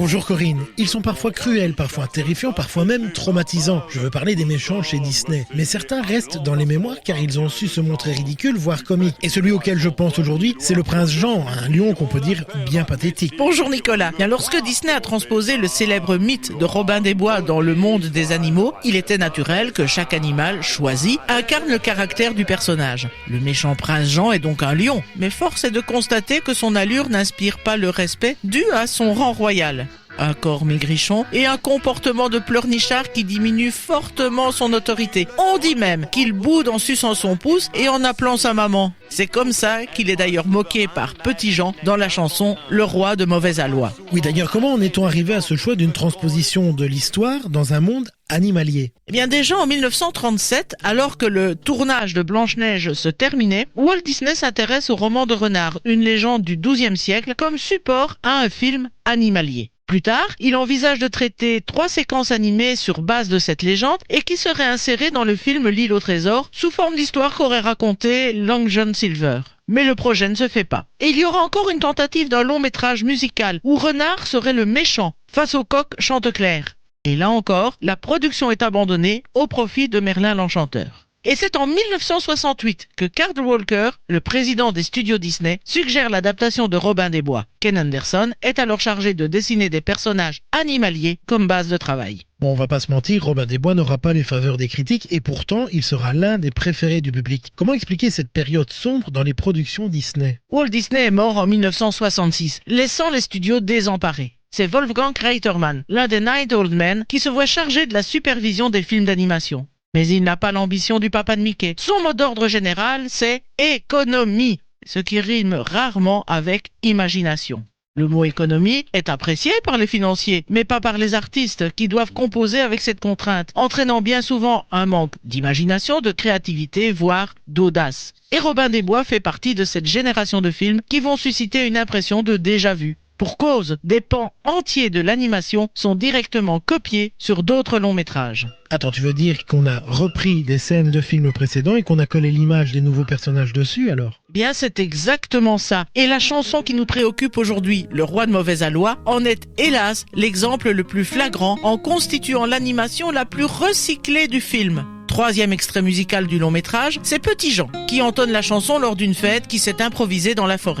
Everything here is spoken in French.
Bonjour Corinne, ils sont parfois cruels, parfois terrifiants, parfois même traumatisants. Je veux parler des méchants chez Disney. Mais certains restent dans les mémoires car ils ont su se montrer ridicules, voire comiques. Et celui auquel je pense aujourd'hui, c'est le prince Jean, un lion qu'on peut dire bien pathétique. Bonjour Nicolas. Bien, lorsque Disney a transposé le célèbre mythe de Robin des Bois dans le monde des animaux, il était naturel que chaque animal choisi incarne le caractère du personnage. Le méchant prince Jean est donc un lion, mais force est de constater que son allure n'inspire pas le respect dû à son rang royal. Un corps maigrichon et un comportement de pleurnichard qui diminue fortement son autorité. On dit même qu'il boude en suçant son pouce et en appelant sa maman. C'est comme ça qu'il est d'ailleurs moqué par Petit Jean dans la chanson « Le roi de mauvaise aloi ». Oui d'ailleurs, comment en est-on arrivé à ce choix d'une transposition de l'histoire dans un monde animalier? Eh bien déjà en 1937, alors que le tournage de Blanche-Neige se terminait, Walt Disney s'intéresse au roman de Renard, une légende du XIIe siècle, comme support à un film animalier. Plus tard, il envisage de traiter 3 séquences animées sur base de cette légende et qui seraient insérées dans le film L'île au trésor sous forme d'histoire qu'aurait raconté Long John Silver. Mais le projet ne se fait pas. Et il y aura encore une tentative d'un long métrage musical où Renard serait le méchant face au coq Chanteclair. Et là encore, la production est abandonnée au profit de Merlin l'Enchanteur. Et c'est en 1968 que Carl Walker, le président des studios Disney, suggère l'adaptation de Robin des Bois. Ken Anderson est alors chargé de dessiner des personnages animaliers comme base de travail. Bon, on va pas se mentir, Robin des Bois n'aura pas les faveurs des critiques et pourtant, il sera l'un des préférés du public. Comment expliquer cette période sombre dans les productions Disney? Walt Disney est mort en 1966, laissant les studios désemparés. C'est Wolfgang Reitermann, l'un des Nine Old Men, qui se voit chargé de la supervision des films d'animation. Mais il n'a pas l'ambition du papa de Mickey. Son mot d'ordre général, c'est économie, ce qui rime rarement avec imagination. Le mot économie est apprécié par les financiers, mais pas par les artistes qui doivent composer avec cette contrainte, entraînant bien souvent un manque d'imagination, de créativité, voire d'audace. Et Robin des Bois fait partie de cette génération de films qui vont susciter une impression de déjà-vu. Pour cause, des pans entiers de l'animation sont directement copiés sur d'autres longs métrages. Attends, tu veux dire qu'on a repris des scènes de films précédents et qu'on a collé l'image des nouveaux personnages dessus alors? Bien, c'est exactement ça. Et la chanson qui nous préoccupe aujourd'hui, Le roi de mauvaise aloi, en est hélas l'exemple le plus flagrant en constituant l'animation la plus recyclée du film. 3e extrait musical du long métrage, c'est Petit Jean qui entonne la chanson lors d'une fête qui s'est improvisée dans la forêt.